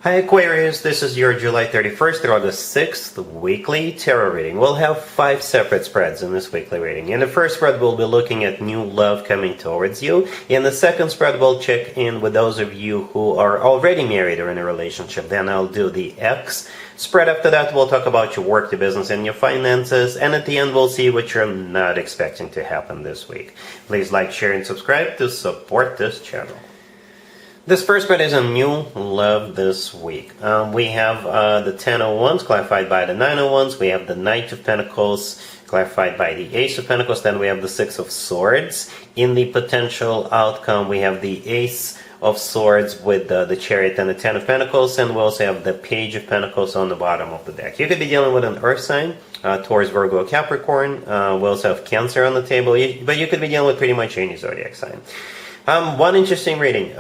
Hi Aquarius, this is your July 31st through August 6th weekly tarot reading. We'll have 5 separate spreads in this weekly reading. In the first spread, we'll be looking at new love coming towards you. In the second spread, we'll check in with those of you who are already married or in a relationship. Then I'll do the X spread. After that, we'll talk about your work, your business, and your finances. And at the end, we'll see what you're not expecting to happen this week. Please like, share, and subscribe to support this channel. This first spread is a new love this week. We have the Ten of Wands clarified by the Nine of Wands. We have the Knight of Pentacles clarified by the Ace of Pentacles. Then we have the Six of Swords. In the potential outcome, we have the Ace of Swords with the Chariot and the Ten of Pentacles. And we also have the Page of Pentacles on the bottom of the deck. You could be dealing with an Earth sign, Taurus, Virgo, Capricorn. We also have Cancer on the table. But you could be dealing with pretty much any zodiac sign. One interesting reading.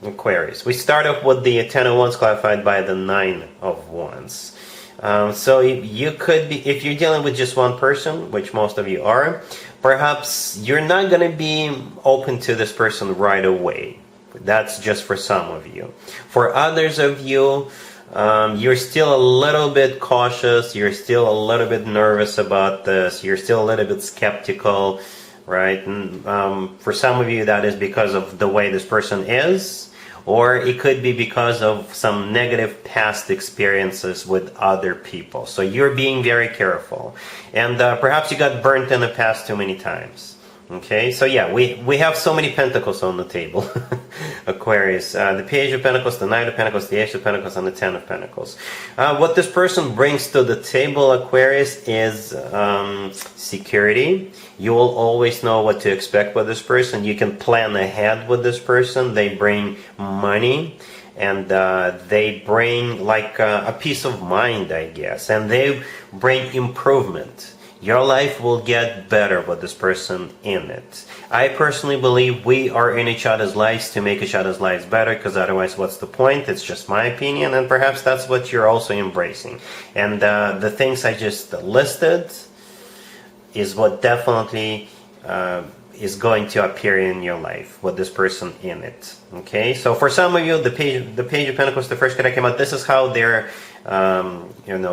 Aquarius. We start off with the Ten of Wands clarified by the Nine of Wands. So you could be, if you're dealing with just one person, which most of you are, perhaps you're not going to be open to this person right away. That's just for some of you. For others of you, you're still a little bit cautious, you're still a little bit nervous about this, you're still a little bit skeptical, right? And for some of you, that is because of the way this person is, or it could be because of some negative past experiences with other people. So you're being very careful. And perhaps you got burnt in the past too many times. Okay, so yeah, we have so many pentacles on the table. Aquarius, the Page of Pentacles, the Knight of Pentacles, the Ace of Pentacles, and the Ten of Pentacles. What this person brings to the table, Aquarius, is security. You will always know what to expect with this person. You can plan ahead with this person. They bring money, and they bring like a peace of mind, I guess, and they bring improvement. Your life will get better with this person in it. I personally believe we are in each other's lives to make each other's lives better, because otherwise what's the point? It's just my opinion, and perhaps that's what you're also embracing. And the things I just listed is what definitely is going to appear in your life with this person in it. Okay, so for some of you, the Page of Pentacles, the first card that came out, this is how they're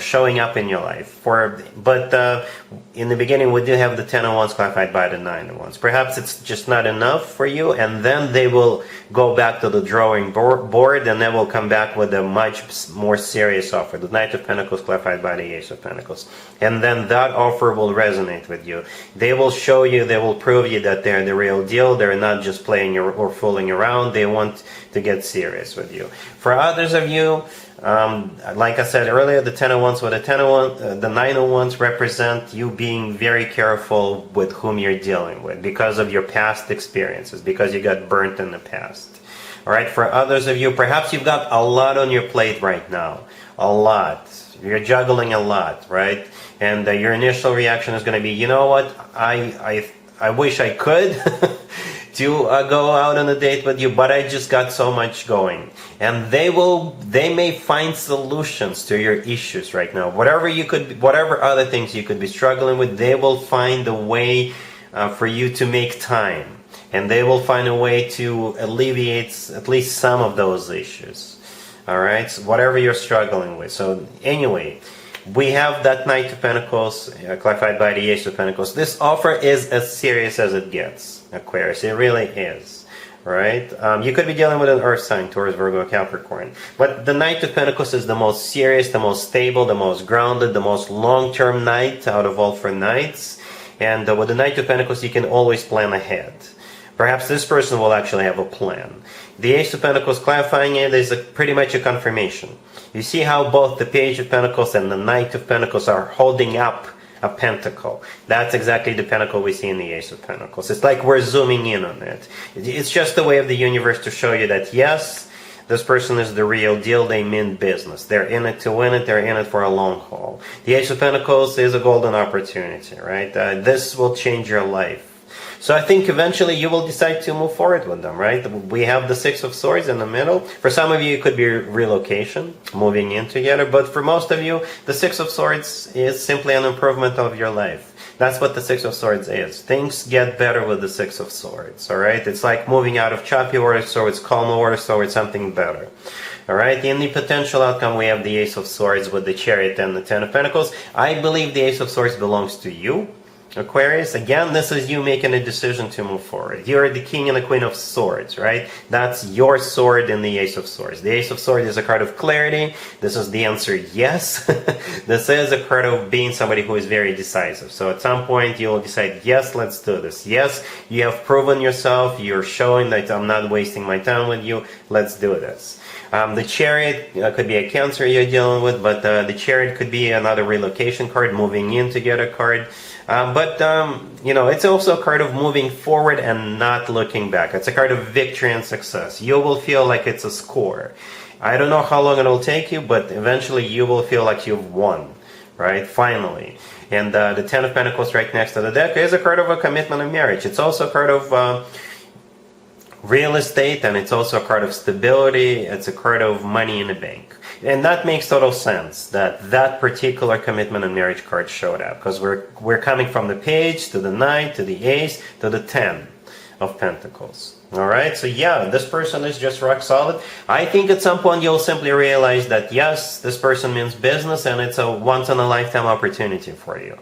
showing up in your life. But in the beginning, we do have the Ten of Wands clarified by the Nine of Wands. Perhaps it's just not enough for you, and then they will go back to the drawing board, and then will come back with a much more serious offer. The Knight of Pentacles clarified by the Ace of Pentacles. And then that offer will resonate with you. They will show you, they will prove you that they're the real deal. They're not just playing or fooling around. They want to get serious with you. For others of you, like I said earlier, the Ten of Wands with the Nine of Wands represent you being very careful with whom you're dealing with because of your past experiences, because you got burnt in the past. All right, for others of you, perhaps you've got a lot on your plate right now. A lot. You're juggling a lot, right? And your initial reaction is going to be, you know what, I wish I could to go out on a date with you, but I just got so much going. And they may find solutions to your issues right now. Whatever other things you could be struggling with, they will find a way for you to make time. And they will find a way to alleviate at least some of those issues. All right, so whatever you're struggling with. So anyway, we have that Knight of Pentacles clarified by the Ace of Pentacles. This offer is as serious as it gets, Aquarius. It really is, right? You could be dealing with an Earth sign, Taurus, Virgo, Capricorn. But the Knight of Pentacles is the most serious, the most stable, the most grounded, the most long-term knight out of all 4 knights. And with the Knight of Pentacles, you can always plan ahead. Perhaps this person will actually have a plan. The Ace of Pentacles clarifying it is pretty much a confirmation. You see how both the Page of Pentacles and the Knight of Pentacles are holding up a pentacle. That's exactly the pentacle we see in the Ace of Pentacles. It's like we're zooming in on it. It's just the way of the universe to show you that, yes, this person is the real deal. They mean business. They're in it to win it. They're in it for a long haul. The Ace of Pentacles is a golden opportunity, right? This will change your life. So I think eventually you will decide to move forward with them, right? We have the Six of Swords in the middle. For some of you, it could be relocation, moving in together. But for most of you, the Six of Swords is simply an improvement of your life. That's what the Six of Swords is. Things get better with the Six of Swords, all right? It's like moving out of choppy water towards calm water towards something better. All right, in the potential outcome, we have the Ace of Swords with the Chariot and the Ten of Pentacles. I believe the Ace of Swords belongs to you, Aquarius. Again, this is you making a decision to move forward. You're the King and the Queen of Swords, right? That's your sword in the Ace of Swords. The Ace of Swords is a card of clarity. This is the answer, yes. This is a card of being somebody who is very decisive. So at some point, you will decide, yes, let's do this. Yes, you have proven yourself. You're showing that I'm not wasting my time with you. Let's do this. The Chariot could be a Cancer you're dealing with, but the Chariot could be another relocation card, moving in together card. You know, it's also a card of moving forward and not looking back. It's a card of victory and success. You will feel like it's a score. I don't know how long it'll take you, but eventually you will feel like you've won, right? Finally. And the Ten of Pentacles right next to the deck is a card of a commitment and marriage. It's also a card of real estate, and it's also a card of stability. It's a card of money in the bank. And that makes total sense that that particular commitment and marriage card showed up, because we're coming from the Page to the Knight to the Ace to the Ten of Pentacles. All right, so yeah, this person is just rock solid. I think at some point you'll simply realize that yes, this person means business, and it's a once-in-a-lifetime opportunity for you,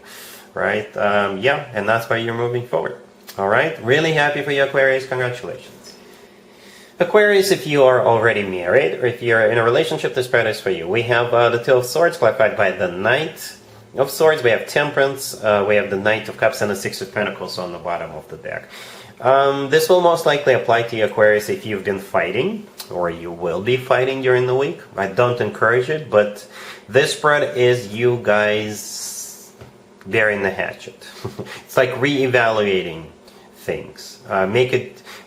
right? Yeah, and that's why you're moving forward. All right, really happy for you, Aquarius. Congratulations. Aquarius, if you are already married or if you're in a relationship, this spread is for you. We have the Two of Swords clarified by the Knight of Swords. We have Temperance. We have the Knight of Cups and the Six of Pentacles on the bottom of the deck. This will most likely apply to you, Aquarius, if you've been fighting or you will be fighting during the week. I don't encourage it, but this spread is you guys burying the hatchet. It's like reevaluating things.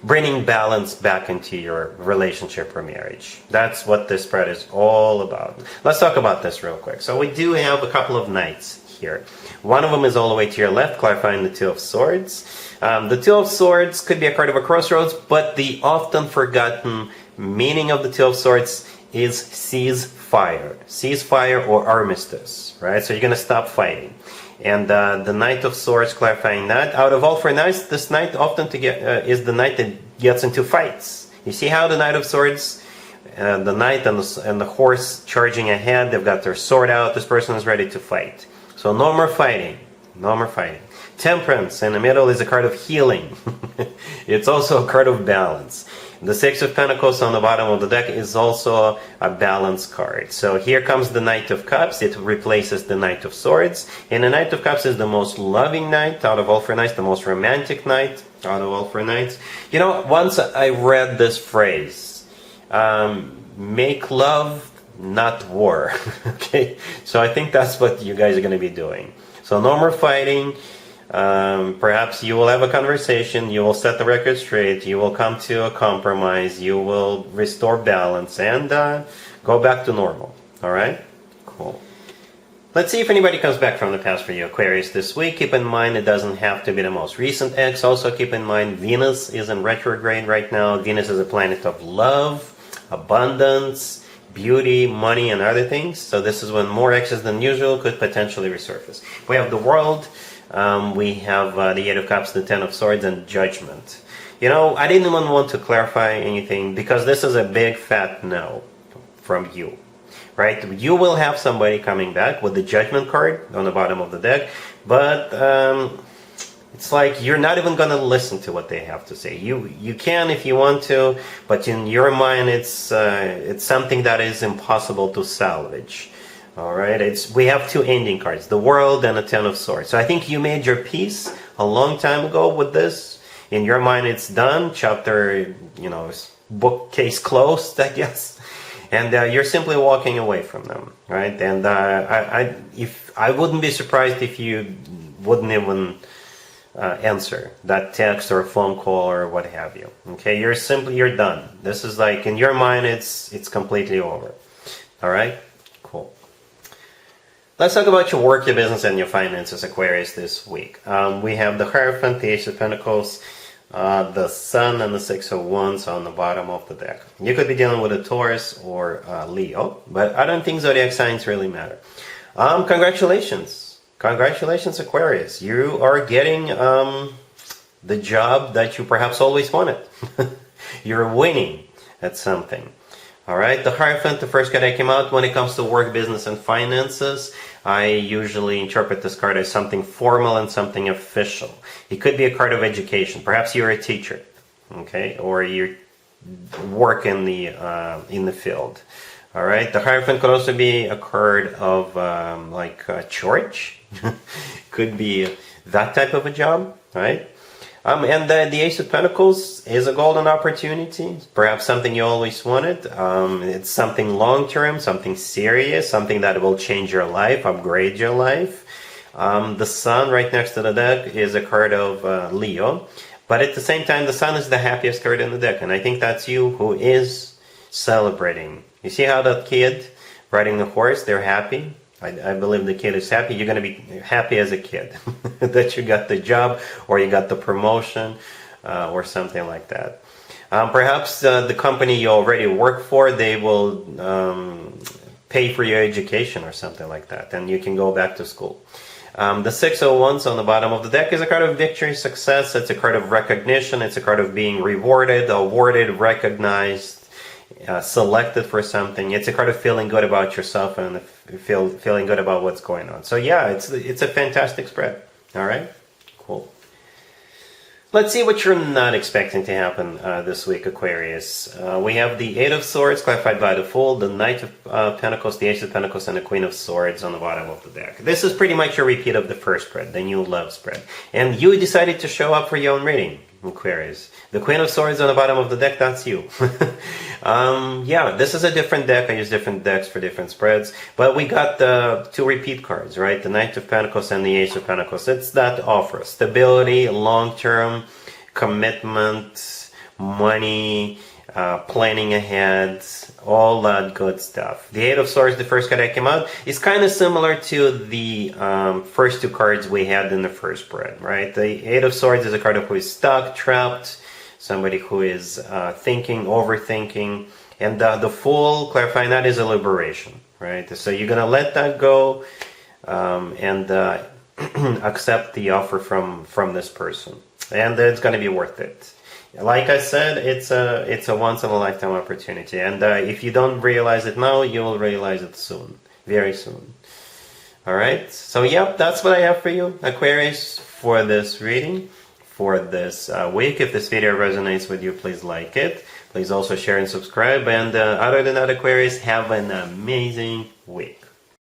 Bringing balance back into your relationship or marriage. That's what this spread is all about. Let's talk about this real quick. So we do have a couple of Knights here. One of them is all the way to your left, clarifying the Two of Swords. The Two of Swords could be a card of a crossroads, but the often forgotten meaning of the Two of Swords is ceasefire. Ceasefire or armistice, right? So you're going to stop fighting. And the Knight of Swords clarifying that. Out of all four Knights, this Knight often is the Knight that gets into fights. You see how the Knight of Swords, the Knight and the horse charging ahead, they've got their sword out. This person is ready to fight. So no more fighting. No more fighting. Temperance in the middle is a card of healing. It's also a card of balance. The Six of Pentacles on the bottom of the deck is also a balance card. So here comes the Knight of Cups. It replaces the Knight of Swords. And the Knight of Cups is the most loving Knight out of all four Knights, the most romantic Knight out of all four Knights. You know, once I read this phrase, make love, not war. Okay? So I think that's what you guys are going to be doing. So no more fighting. Perhaps you will have a conversation, you will set the record straight, you will come to a compromise, you will restore balance, and go back to normal. Alright? Cool. Let's see if anybody comes back from the past for you, Aquarius, this week. Keep in mind it doesn't have to be the most recent ex. Also keep in mind Venus is in retrograde right now. Venus is a planet of love, abundance, beauty, money, and other things. So this is when more exes than usual could potentially resurface. We have the World. We have the Eight of Cups, the Ten of Swords, and Judgment. You know, I didn't even want to clarify anything because this is a big fat no from you, right? You will have somebody coming back with the Judgment card on the bottom of the deck, but it's like you're not even going to listen to what they have to say. You can if you want to, but in your mind, it's something that is impossible to salvage. All right, we have two ending cards, the World and the Ten of Swords. So I think you made your peace a long time ago with this. In your mind, it's done. Chapter, bookcase closed, I guess. And you're simply walking away from them, right? And I wouldn't be surprised if you wouldn't even answer that text or phone call or what have you. Okay, you're done. This is like in your mind, it's completely over. All right, cool. Let's talk about your work, your business, and your finances, Aquarius, this week. We have the Hierophant, the Ace of Pentacles, the Sun, and the Six of Wands on the bottom of the deck. You could be dealing with a Taurus or Leo, but I don't think zodiac signs really matter. Congratulations. Congratulations, Aquarius. You are getting the job that you perhaps always wanted. You're winning at something. All right, the Hierophant, the first card that came out when it comes to work, business, and finances. I usually interpret this card as something formal and something official. It could be a card of education. Perhaps you're a teacher, okay, or you work in the field. All right, the Hierophant could also be a card of like a church. Could be that type of a job, right? And the Ace of Pentacles is a golden opportunity, perhaps something you always wanted. It's something long-term, something serious, something that will change your life, upgrade your life. The Sun right next to the deck is a card of Leo, but at the same time, the Sun is the happiest card in the deck, and I think that's you who is celebrating. You see how that kid riding the horse, they're happy? I believe the kid is happy. You're going to be happy as a kid that you got the job or you got the promotion or something like that. Perhaps the company you already work for, they will pay for your education or something like that, and you can go back to school. The Six of Wands on the bottom of the deck is a card of victory, success. It's a card of recognition. It's a card of being rewarded, awarded, recognized, selected for something. It's a card of feeling good about yourself and feeling good about what's going on. So yeah, it's a fantastic spread. All right, cool. Let's see what you're not expecting to happen this week, Aquarius. We have the Eight of Swords clarified by the Fool, the Knight of Pentacles, the Ace of Pentacles, and the Queen of Swords on the bottom of the deck. This is pretty much a repeat of the first spread, the new love spread. And you decided to show up for your own reading, Aquarius. The Queen of Swords on the bottom of the deck, that's you. Yeah, this is a different deck. I use different decks for different spreads. But we got the two repeat cards, right? The Knight of Pentacles and the Ace of Pentacles. It's that offer stability, long-term commitment, money, planning ahead, all that good stuff. The Eight of Swords, the first card that came out, is kind of similar to the first two cards we had in the first spread, right? The Eight of Swords is a card who is stuck, trapped, somebody who is thinking, overthinking, and the Fool, clarifying that, is a liberation, right? So you're gonna let that go and accept the offer from this person, and it's gonna be worth it. Like I said, it's a once-in-a-lifetime opportunity, and if you don't realize it now, you will realize it soon, very soon. All right, so yep, that's what I have for you, Aquarius, for this reading, for this week. If this video resonates with you, please like it. Please also share and subscribe, and other than that, Aquarius, have an amazing week.